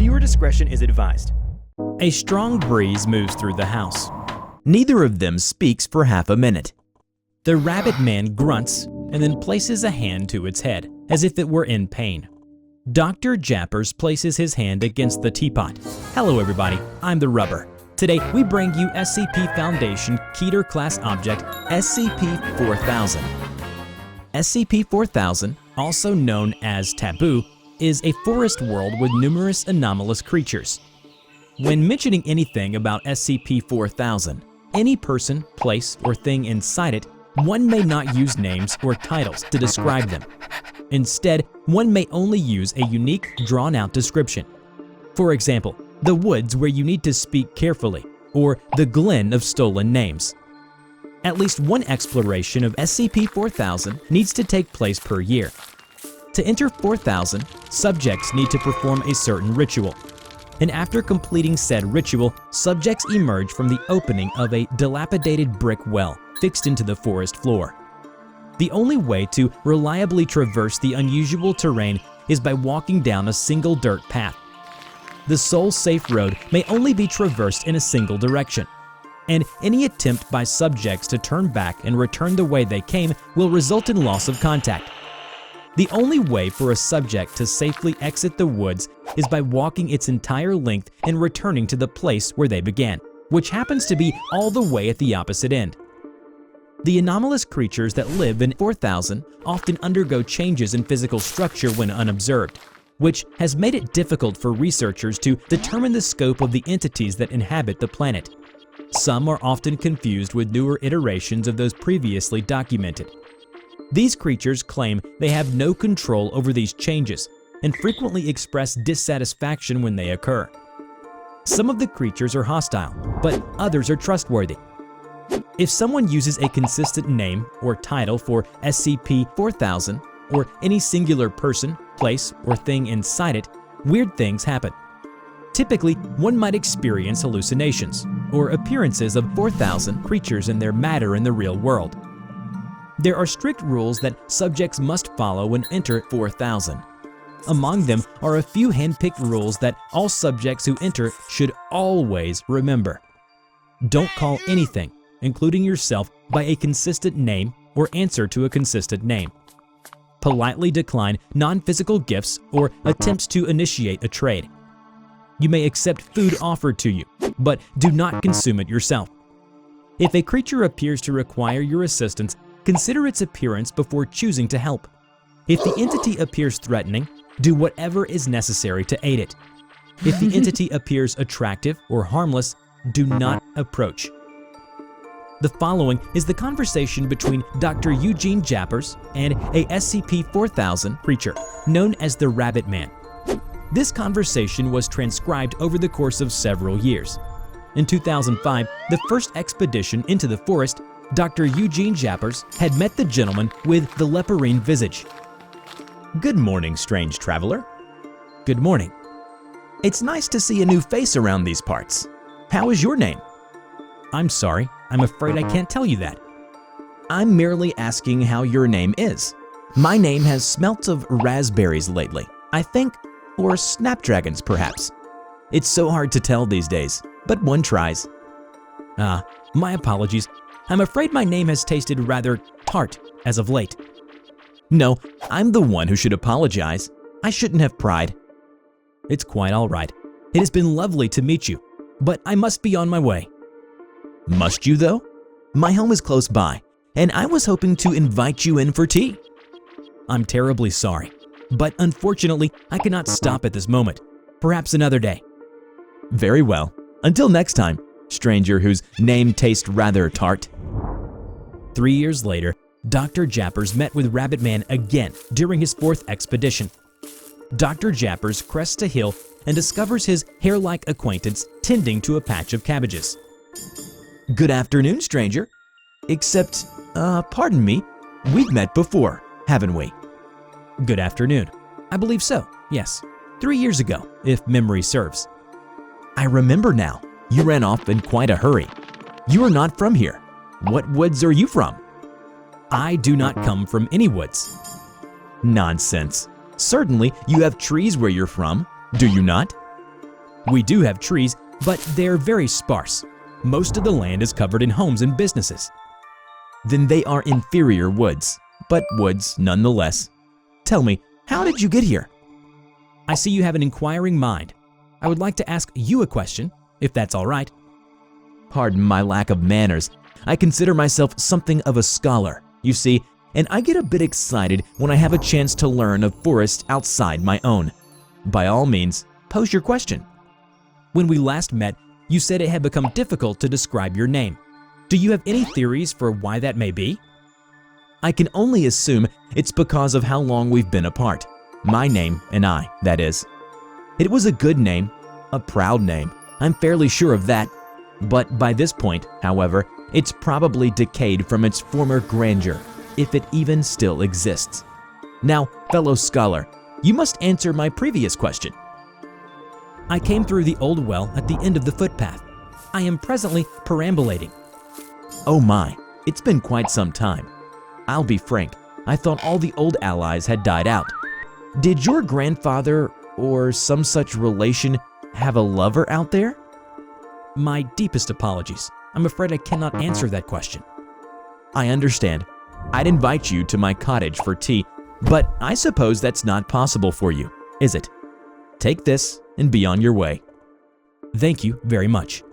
Viewer discretion is advised. A strong breeze moves through the house. Neither of them speaks for half a minute. The rabbit man grunts and then places a hand to its head, as if it were in pain. Dr. Jappers places his hand against the teapot. Hello everybody, I'm TheRubber. Today we bring you SCP Foundation KETER class object SCP-4000. SCP-4000, also known as Taboo, is a forest world with numerous anomalous creatures. When mentioning anything about SCP-4000, any person, place, or thing inside it, one may not use names or titles to describe them. Instead, one may only use a unique, drawn-out description. For example, the woods where you need to speak carefully, or the glen of stolen names. At least one exploration of SCP-4000 needs to take place per year. To enter 4000, subjects need to perform a certain ritual. And after completing said ritual, subjects emerge from the opening of a dilapidated brick well fixed into the forest floor. The only way to reliably traverse the unusual terrain is by walking down a single dirt path. The sole safe road may only be traversed in a single direction, and any attempt by subjects to turn back and return the way they came will result in loss of contact. The only way for a subject to safely exit the woods is by walking its entire length and returning to the place where they began, which happens to be all the way at the opposite end. The anomalous creatures that live in 4000 often undergo changes in physical structure when unobserved, which has made it difficult for researchers to determine the scope of the entities that inhabit the planet. Some are often confused with newer iterations of those previously documented. These creatures claim they have no control over these changes and frequently express dissatisfaction when they occur. Some of the creatures are hostile, but others are trustworthy. If someone uses a consistent name or title for SCP-4000 or any singular person, place, or thing inside it, weird things happen. Typically, one might experience hallucinations or appearances of 4000 creatures and their matter in the real world. There are strict rules that subjects must follow when enter 4000. Among them are a few hand-picked rules that all subjects who enter should always remember. Don't call anything, including yourself, by a consistent name or answer to a consistent name. Politely decline non-physical gifts or attempts to initiate a trade. You may accept food offered to you, but do not consume it yourself. If a creature appears to require your assistance, consider its appearance before choosing to help. If the entity appears threatening, do whatever is necessary to aid it. If the entity appears attractive or harmless, do not approach. The following is the conversation between Dr. Eugene Jappers and a SCP-4000 creature known as the Rabbit Man. This conversation was transcribed over the course of several years. In 2005, the first expedition into the forest, Dr. Eugene Jappers had met the gentleman with the leporine visage. Good morning, strange traveler. Good morning. It's nice to see a new face around these parts. How is your name? I'm sorry, I'm afraid I can't tell you that. I'm merely asking how your name is. My name has smelt of raspberries lately, I think, or snapdragons perhaps. It's so hard to tell these days, but one tries. My apologies. I'm afraid my name has tasted rather tart as of late. No, I'm the one who should apologize. I shouldn't have pried. It's quite all right. It has been lovely to meet you, but I must be on my way. Must you though? My home is close by, and I was hoping to invite you in for tea. I'm terribly sorry, but unfortunately, I cannot stop at this moment. Perhaps another day. Very well. Until next time, stranger whose name tastes rather tart. 3 years later, Dr. Jappers met with Rabbit Man again during his fourth expedition. Dr. Jappers crests a hill and discovers his hair-like acquaintance tending to a patch of cabbages. Good afternoon, stranger. Except, pardon me, we've met before, haven't we? Good afternoon. I believe so, yes. 3 years ago, if memory serves. I remember now. You ran off in quite a hurry. You are not from here. What woods are you from? I do not come from any woods. Nonsense. Certainly you have trees where you're from, do you not? We do have trees, but they're very sparse. Most of the land is covered in homes and businesses. Then they are inferior woods, but woods nonetheless. Tell me, how did you get here? I see you have an inquiring mind. I would like to ask you a question, if that's all right. Pardon my lack of manners. I consider myself something of a scholar, you see, and I get a bit excited when I have a chance to learn of forests outside my own. By all means, pose your question. When we last met, you said it had become difficult to describe your name. Do you have any theories for why that may be? I can only assume it's because of how long we've been apart. My name and I, that is. It was a good name, a proud name. I'm fairly sure of that. But by this point, however, it's probably decayed from its former grandeur, if it even still exists. Now, fellow scholar, you must answer my previous question. I came through the old well at the end of the footpath. I am presently perambulating. Oh my, it's been quite some time. I'll be frank, I thought all the old allies had died out. Did your grandfather or some such relation have a lover out there? My deepest apologies. I'm afraid I cannot answer that question. I understand. I'd invite you to my cottage for tea, but I suppose that's not possible for you, is it? Take this and be on your way. Thank you very much.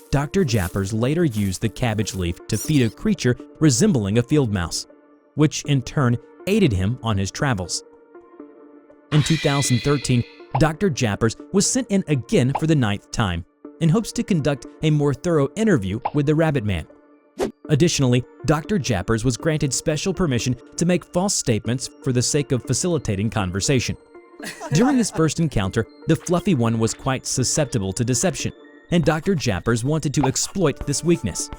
Dr. Jappers later used the cabbage leaf to feed a creature resembling a field mouse, which in turn aided him on his travels. In 2013, Dr. Jappers was sent in again for the 9th time in hopes to conduct a more thorough interview with the Rabbit Man. Additionally, Dr. Jappers was granted special permission to make false statements for the sake of facilitating conversation. During his first encounter, the fluffy one was quite susceptible to deception, and Dr. Jappers wanted to exploit this weakness.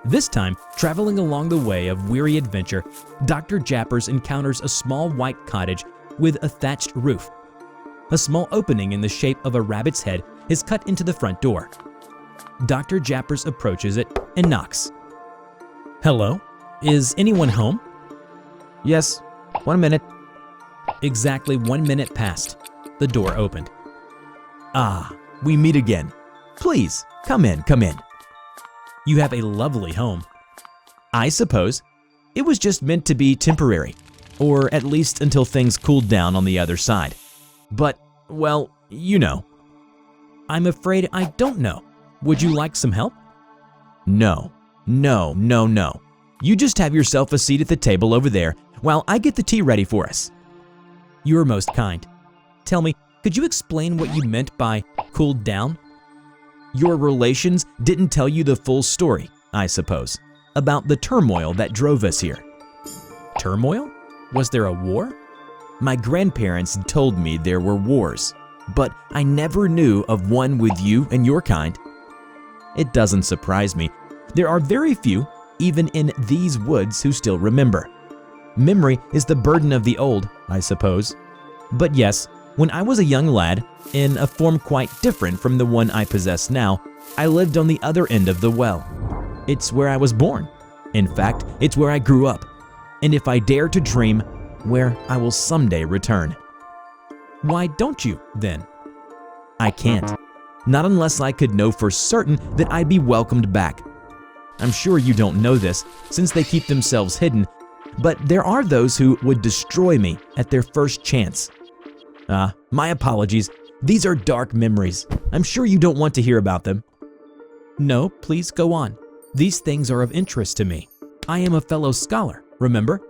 This time, traveling along the way of weary adventure, Dr. Jappers encounters a small white cottage with a thatched roof. A small opening in the shape of a rabbit's head is cut into the front door. Dr. Jappers approaches it and knocks. Hello? Is anyone home? Yes, 1 minute. Exactly 1 minute passed. The door opened. Ah, we meet again. Please, come in, come in. You have a lovely home. I suppose. It was just meant to be temporary, or at least until things cooled down on the other side. But, well, you know. I'm afraid I don't know. Would you like some help? No. You just have yourself a seat at the table over there while I get the tea ready for us. You are most kind. Tell me, could you explain what you meant by cooled down? Your relations didn't tell you the full story, I suppose, about the turmoil that drove us here. Turmoil? Was there a war? My grandparents told me there were wars, but I never knew of one with you and your kind. It doesn't surprise me. There are very few, even in these woods, who still remember. Memory is the burden of the old, I suppose. But yes, when I was a young lad, in a form quite different from the one I possess now, I lived on the other end of the well. It's where I was born. In fact, it's where I grew up. And if I dare to dream, where I will someday return. Why don't you, then? I can't. Not unless I could know for certain that I'd be welcomed back. I'm sure you don't know this, since they keep themselves hidden, but there are those who would destroy me at their first chance. My apologies. These are dark memories. I'm sure you don't want to hear about them. No, please go on. These things are of interest to me. I am a fellow scholar, remember?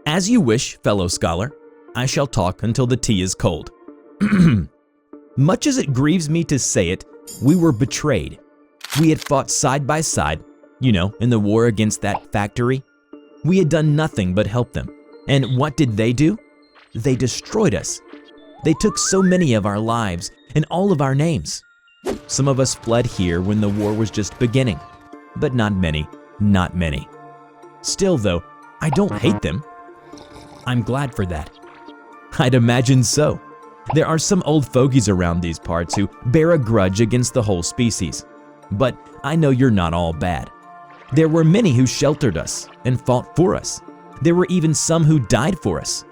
As you wish, fellow scholar. I shall talk until the tea is cold. Much as it grieves me to say it, we were betrayed. We had fought side by side, in the war against that factory. We had done nothing but help them. And what did they do? They destroyed us. They took so many of our lives and all of our names. Some of us fled here when the war was just beginning, but not many. Still though, I don't hate them. I'm glad for that. I'd imagine so. There are some old fogies around these parts who bear a grudge against the whole species. But I know you're not all bad. There were many who sheltered us and fought for us. There were even some who died for us.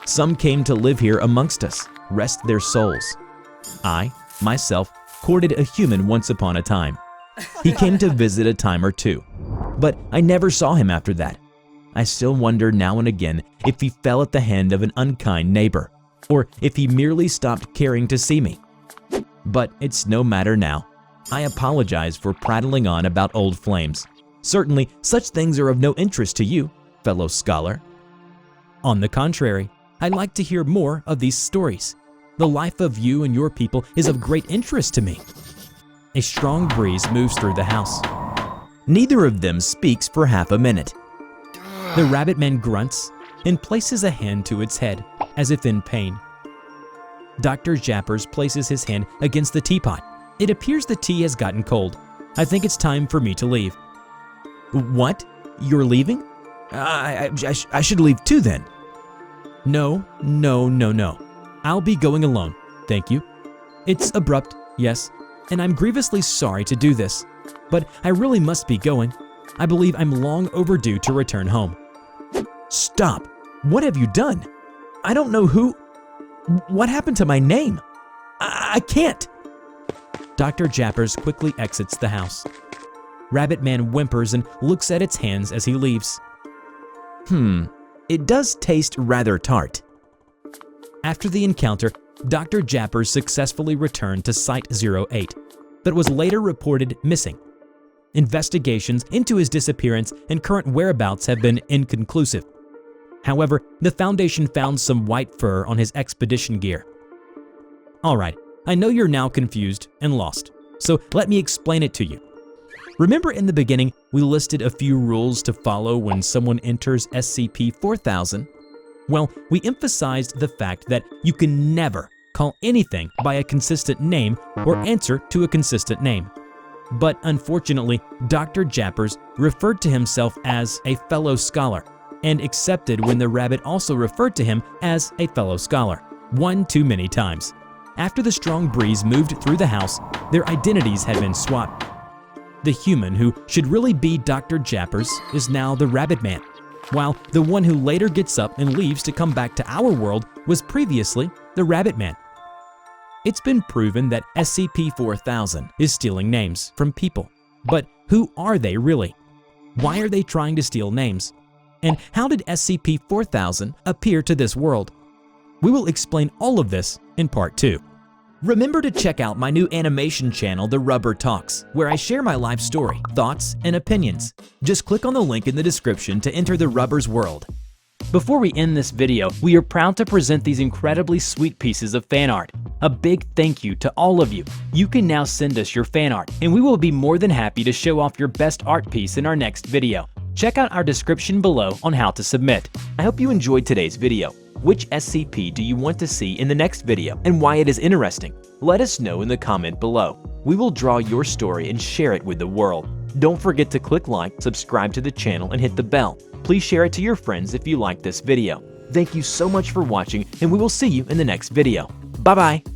Some came to live here amongst us, rest their souls. I, myself, courted a human once upon a time. He came to visit a time or two, but I never saw him after that. I still wonder now and again if he fell at the hand of an unkind neighbor, or if he merely stopped caring to see me. But it's no matter now. I apologize for prattling on about old flames. Certainly, such things are of no interest to you, fellow scholar. On the contrary, I like to hear more of these stories. The life of you and your people is of great interest to me. A strong breeze moves through the house. Neither of them speaks for half a minute. The rabbit man grunts and places a hand to its head, as if in pain. Dr. Jappers places his hand against the teapot. It appears the tea has gotten cold. I think it's time for me to leave. What? You're leaving? I should leave too then. No. I'll be going alone, thank you. It's abrupt, yes, and I'm grievously sorry to do this, but I really must be going. I believe I'm long overdue to return home. Stop! What have you done? I don't know who… What happened to my name? I can't! Dr. Jappers quickly exits the house. Rabbit Man whimpers and looks at its hands as he leaves. It does taste rather tart. After the encounter, Dr. Jappers successfully returned to Site-08, but was later reported missing. Investigations into his disappearance and current whereabouts have been inconclusive. However, the Foundation found some white fur on his expedition gear. Alright, I know you're now confused and lost, so let me explain it to you. Remember in the beginning, we listed a few rules to follow when someone enters SCP-4000? Well, we emphasized the fact that you can never call anything by a consistent name or answer to a consistent name. But unfortunately, Dr. Jappers referred to himself as a fellow scholar and accepted when the rabbit also referred to him as a fellow scholar, one too many times. After the strong breeze moved through the house, their identities had been swapped. The human who should really be Dr. Jappers is now the Rabbit Man, while the one who later gets up and leaves to come back to our world was previously the Rabbit Man. It's been proven that SCP-4000 is stealing names from people, but who are they really? Why are they trying to steal names? And how did SCP-4000 appear to this world? We will explain all of this in Part 2. Remember to check out my new animation channel, TheRubber Talks, where I share my life story, thoughts, and opinions. Just click on the link in the description to enter the Rubber's world. Before we end this video, we are proud to present these incredibly sweet pieces of fan art. A big thank you to all of you. You can now send us your fan art, and we will be more than happy to show off your best art piece in our next video. Check out our description below on how to submit. I hope you enjoyed today's video. Which SCP do you want to see in the next video and why it is interesting? Let us know in the comment below. We will draw your story and share it with the world. Don't forget to click like, subscribe to the channel, and hit the bell. Please share it to your friends if you like this video. Thank you so much for watching, and we will see you in the next video. Bye-bye!